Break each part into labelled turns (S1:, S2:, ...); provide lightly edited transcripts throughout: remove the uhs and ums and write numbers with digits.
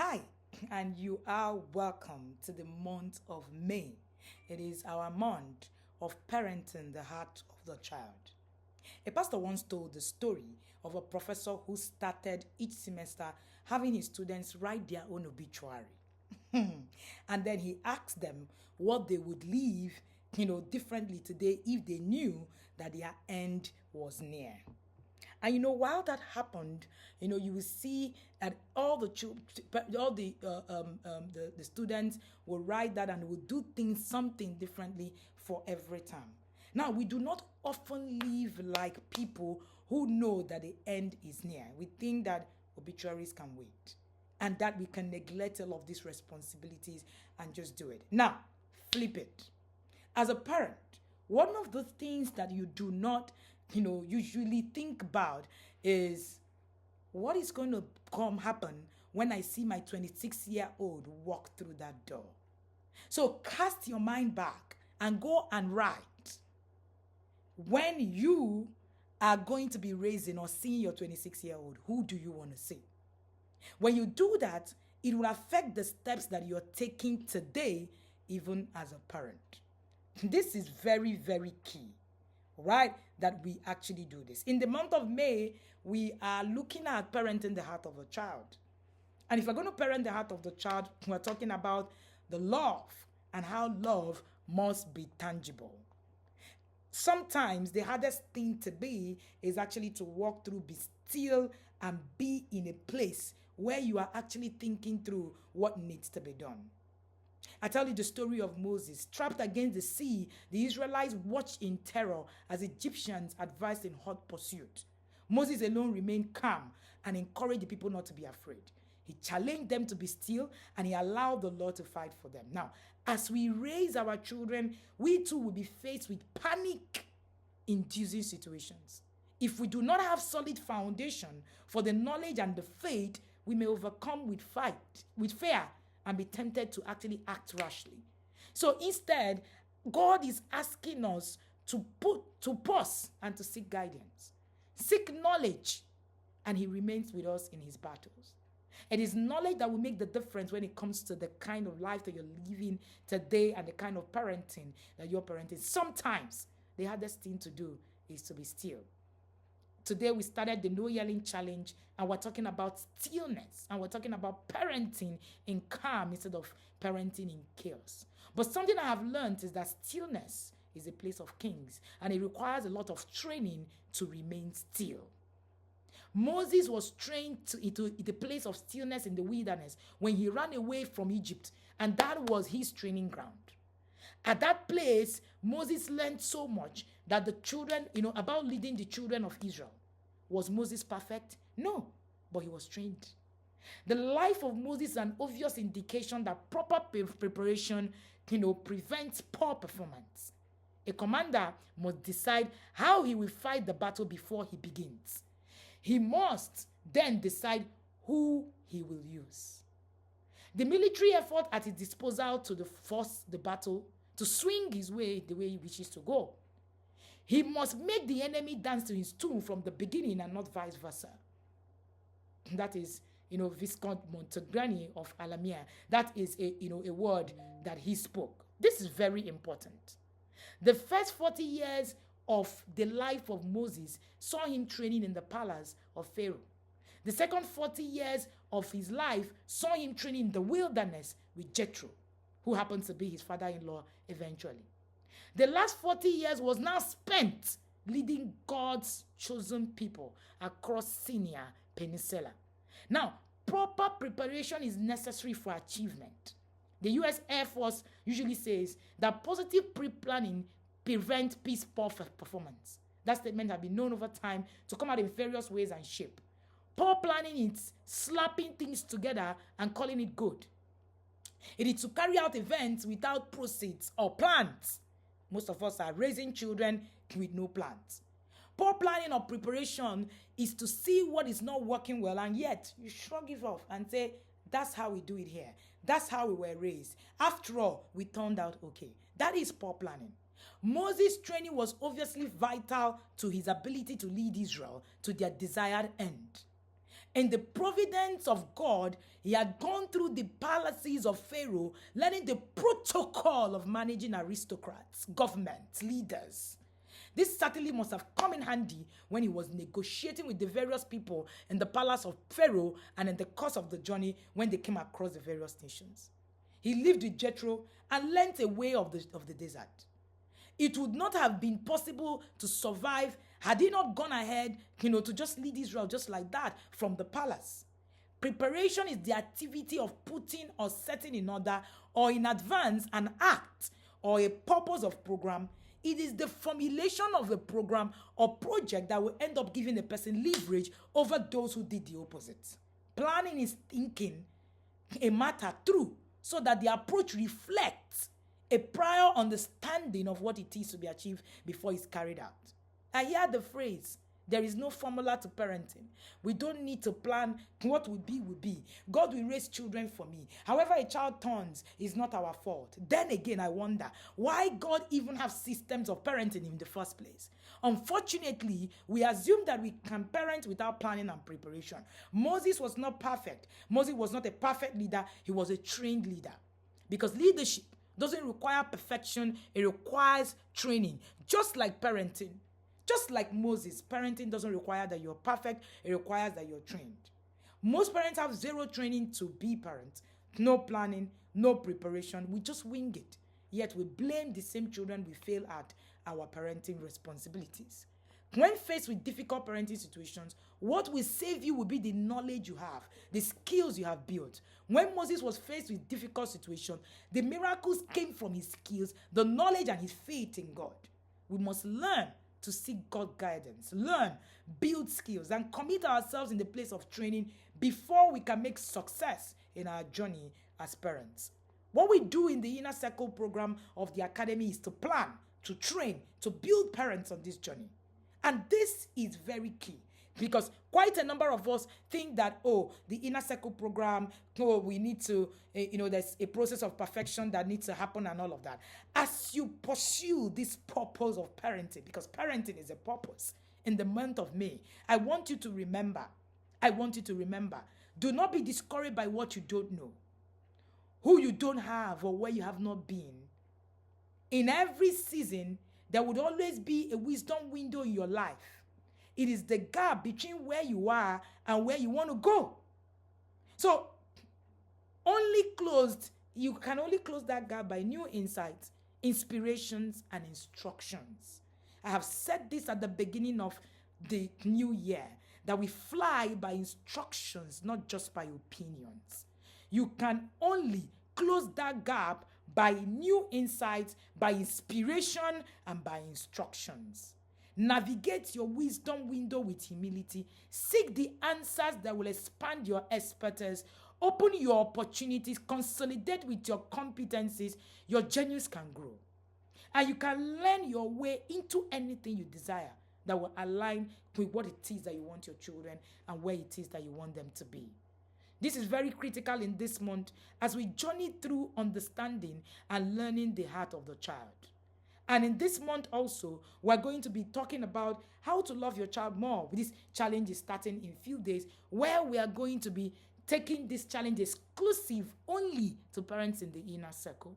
S1: Hi, and you are welcome to the month of May. It is our month of parenting the heart of the child. A pastor once told the story of a professor who started each semester having his students write their own obituary. And then he asked them what they would leave, differently today if they knew that their end was near. And while that happened, you will see that all the students will write that and will do things something differently for every time. Now, we do not often live like people who know that the end is near. We think that obituaries can wait and that we can neglect all of these responsibilities and just do it. Now, flip it. As a parent, one of the things that you do not, usually think about is what is going to happen when I see my 26-year-old walk through that door. So cast your mind back and go and write when you are going to be raising or seeing your 26-year-old, who do you want to see? When you do that, it will affect the steps that you're taking today, even as a parent. This is very, very key, right? That we actually do this. In the month of May, we are looking at parenting the heart of a child. And if we're going to parent the heart of the child, we're talking about the love and how love must be tangible. Sometimes the hardest thing to be is actually to walk through, be still, and be in a place where you are actually thinking through what needs to be done. I tell you the story of Moses. Trapped against the sea, the Israelites watched in terror as Egyptians advanced in hot pursuit. Moses alone remained calm and encouraged the people not to be afraid. He challenged them to be still and he allowed the Lord to fight for them. Now, as we raise our children, we too will be faced with panic-inducing situations. If we do not have solid foundation for the knowledge and the faith, we may overcome with fear, and be tempted to actually act rashly. So instead, God is asking us to pause and to seek guidance. Seek knowledge, and he remains with us in his battles. It is knowledge that will make the difference when it comes to the kind of life that you're living today and the kind of parenting that you're parenting. Sometimes the hardest thing to do is to be still. Today we started the No Yelling Challenge, and we're talking about stillness, and we're talking about parenting in calm instead of parenting in chaos. But something I have learned is that stillness is a place of kings, and it requires a lot of training to remain still. Moses was trained into the place of stillness in the wilderness when he ran away from Egypt, and that was his training ground. At that place, Moses learned so much that the children, about leading the children of Israel. Was Moses perfect? No, but he was trained. The life of Moses is an obvious indication that proper preparation, prevents poor performance. A commander must decide how he will fight the battle before he begins. He must then decide who he will use. The military effort at his disposal to force the battle to swing his way the way he wishes to go. He must make the enemy dance to his tune from the beginning and not vice versa. That is, Viscount Montgomery of Alamein. That is a word that he spoke. This is very important. The first 40 years of the life of Moses saw him training in the palace of Pharaoh. The second 40 years of his life saw him training in the wilderness with Jethro, who happened to be his father-in-law eventually. The last 40 years was now spent leading God's chosen people across Sinai Peninsula. Now, proper preparation is necessary for achievement. The U.S. Air Force usually says that positive pre-planning prevents poor performance. That statement has been known over time to come out in various ways and shape. Poor planning is slapping things together and calling it good. It is to carry out events without proceeds or plans. Most of us are raising children with no plans. Poor planning or preparation is to see what is not working well, and yet you shrug it off and say, that's how we do it here. That's how we were raised. After all, we turned out okay. That is poor planning. Moses' training was obviously vital to his ability to lead Israel to their desired end. In the providence of God, he had gone through the palaces of Pharaoh, learning the protocol of managing aristocrats, government, leaders. This certainly must have come in handy when he was negotiating with the various people in the palace of Pharaoh and in the course of the journey when they came across the various nations. He lived with Jethro and learnt a way of the desert. It would not have been possible to survive had he not gone ahead, to just lead Israel just like that from the palace. Preparation is the activity of putting or setting in order or in advance an act or a purpose of program. It is the formulation of a program or project that will end up giving a person leverage over those who did the opposite. Planning is thinking a matter through so that the approach reflects a prior understanding of what it is to be achieved before it's carried out. I hear the phrase, there is no formula to parenting. We don't need to plan what will be, will be. God will raise children for me. However a child turns is not our fault. Then again, I wonder why God even have systems of parenting in the first place. Unfortunately, we assume that we can parent without planning and preparation. Moses was not perfect. Moses was not a perfect leader. He was a trained leader. Because leadership doesn't require perfection. It requires training, just like parenting. Just like Moses, parenting doesn't require that you're perfect. It requires that you're trained. Most parents have zero training to be parents. No planning, no preparation. We just wing it. Yet we blame the same children we fail at our parenting responsibilities. When faced with difficult parenting situations, what will save you will be the knowledge you have, the skills you have built. When Moses was faced with difficult situations, the miracles came from his skills, the knowledge and his faith in God. We must learn to seek God guidance, learn, build skills, and commit ourselves in the place of training before we can make success in our journey as parents. What we do in the Inner Circle program of the Academy is to plan, to train, to build parents on this journey. And this is very key because quite a number of us think that, the Inner Circle program, we need to, there's a process of perfection that needs to happen and all of that. As you pursue this purpose of parenting, because parenting is a purpose, in the month of May, I want you to remember, do not be discouraged by what you don't know, who you don't have, or where you have not been. In every season, there would always be a wisdom window in your life. It is the gap between where you are and where you want to go. So, you can only close that gap by new insights, inspirations, and instructions. I have said this at the beginning of the new year, that we fly by instructions, not just by opinions. You can only close that gap by new insights, by inspiration, and by instructions. Navigate your wisdom window with humility. Seek the answers that will expand your expertise. Open your opportunities. Consolidate with your competencies. Your genius can grow. And you can learn your way into anything you desire that will align with what it is that you want your children and where it is that you want them to be. This is very critical in this month as we journey through understanding and learning the heart of the child. And in this month also, we're going to be talking about how to love your child more. This challenge is starting in a few days, where we are going to be taking this challenge exclusive only to parents in the Inner Circle.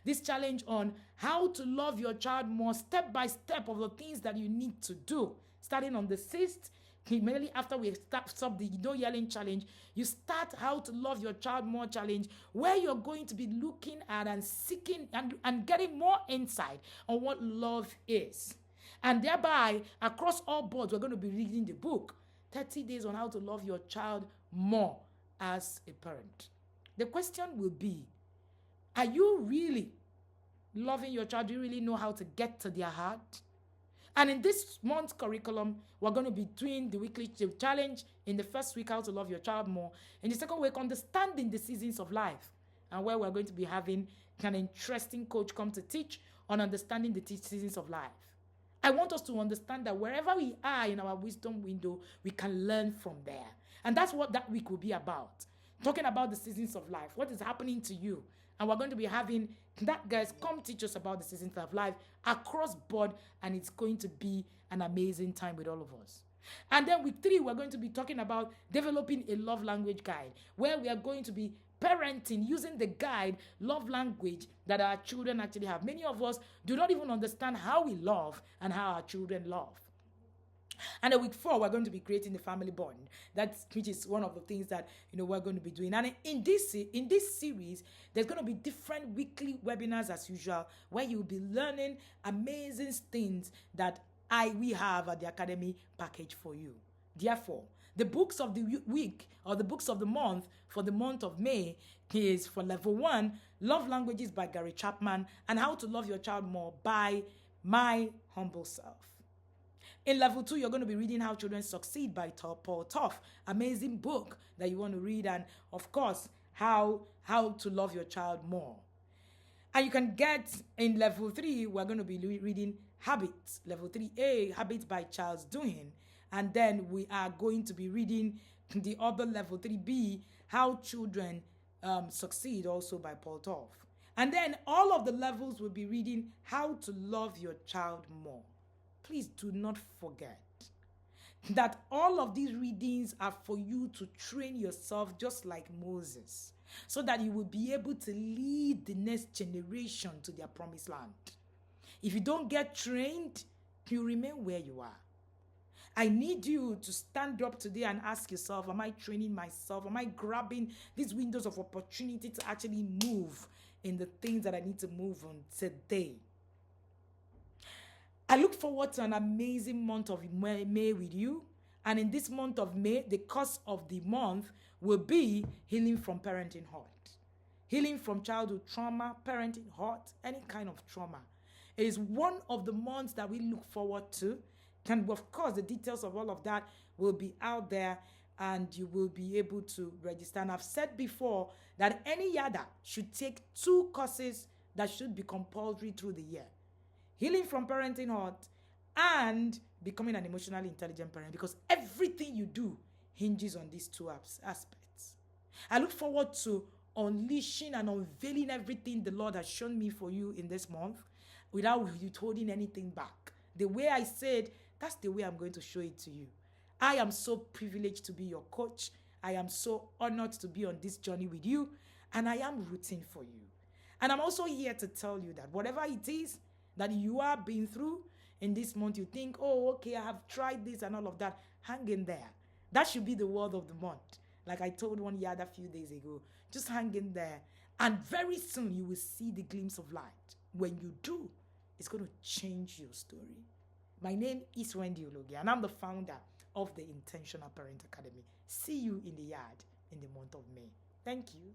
S1: This challenge on how to love your child more, step by step, of the things that you need to do. Starting on the 6th, immediately after we stop the no yelling challenge, you start how to love your child more challenge, where you're going to be looking at and seeking and getting more insight on what love is. And thereby, across all boards, we're going to be reading the book, 30 Days on How to Love Your Child More as a Parent. The question will be, are you really loving your child? Do you really know how to get to their heart? And in this month's curriculum, we're going to be doing the weekly challenge. In the first week, how to love your child more. In the second week, understanding the seasons of life, and where we're going to be having an interesting coach come to teach on understanding the seasons of life. I want us to understand that wherever we are in our wisdom window, we can learn from there. And that's what that week will be about. Talking about the seasons of life, what is happening to you. And we're going to be having that guys come teach us about the seasons of life across board, and it's going to be an amazing time with all of us. And then week 3, we're going to be talking about developing a love language guide, where we are going to be parenting using the guide love language that our children actually have. Many of us do not even understand how we love and how our children love. And then week 4, we're going to be creating the family bond. Which is one of the things that we're going to be doing. And in this series, there's going to be different weekly webinars as usual, where you'll be learning amazing things that we have at the Academy package for you. Therefore, the books of the week or the books of the month for the month of May is for level 1, Love Languages by Gary Chapman, and How to Love Your Child More by My Humble Self. In level 2, you're going to be reading How Children Succeed by Paul Tough. Amazing book that you want to read. And of course, How to Love Your Child More. And you can get in level 3, we're going to be reading Habits. Level 3A, Habits by Charles Duhigg. And then we are going to be reading the other level 3B, How Children Succeed, also by Paul Tough. And then all of the levels will be reading How to Love Your Child More. Please do not forget that all of these readings are for you to train yourself just like Moses, so that you will be able to lead the next generation to their promised land. If you don't get trained, you remain where you are. I need you to stand up today and ask yourself, am I training myself? Am I grabbing these windows of opportunity to actually move in the things that I need to move on today? I look forward to an amazing month of May with you. And in this month of May, the course of the month will be Healing from Parenting Hurt. Healing from childhood trauma, parenting hurt, any kind of trauma. It is one of the months that we look forward to. And of course, the details of all of that will be out there and you will be able to register. And I've said before that any yada should take 2 courses that should be compulsory through the year. Healing from Parenting Hurt and Becoming an Emotionally Intelligent Parent, because everything you do hinges on these 2 aspects. I look forward to unleashing and unveiling everything the Lord has shown me for you in this month without withholding anything back. The way I said, that's the way I'm going to show it to you. I am so privileged to be your coach. I am so honored to be on this journey with you, and I am rooting for you. And I'm also here to tell you that whatever it is that you are being through in this month, you think, oh, okay, I have tried this and all of that. Hang in there. That should be the word of the month. Like I told one yard a few days ago, just hang in there. And very soon you will see the glimpse of light. When you do, it's going to change your story. My name is Wendy Ologi, and I'm the founder of the Intentional Parent Academy. See you in the yard in the month of May. Thank you.